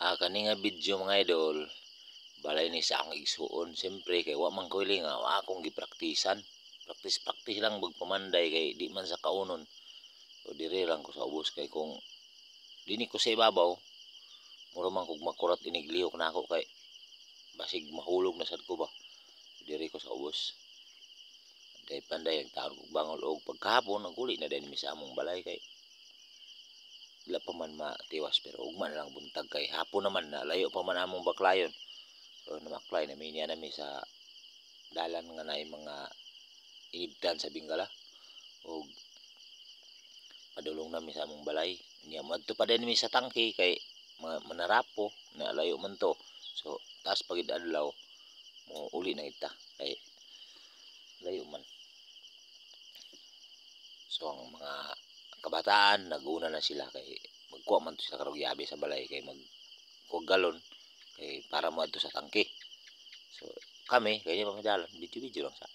Kani nga video mga idol, balay ni sa akong igsuon siyempre kay wa man ko nga wa akong gipraktisan. Practice lang magpamanday kay di man sa kaunon. So dire lang ko sa ubos kay kung dini ko sa ibabaw, mura man kog makurat iniglihok na ako kay basig mahulog na sad ko ba. So, dire ko sa ubos. Panday ang taon kog bangol og pagkahapon naguli na din mi sa among balay kay wala pa man matiwas pero ugma na lang buntag kay hapon naman na layo pa man among baklayon. So namaklay na minya nami sa dalan nga naay mga inibdan sa Bingala og padulong nami sa among balay. Nya madto pa din mi sa tangke kay manarapo na layo man to. So taas pagid adlaw mo uli na kita kay layo man. So ang mga kabataan naguna na sila kay magkuha man to sila karong yabi sa balay kay magkuha galon kay para mo adto sa tangke. So kami kay di pa madalan video lang sa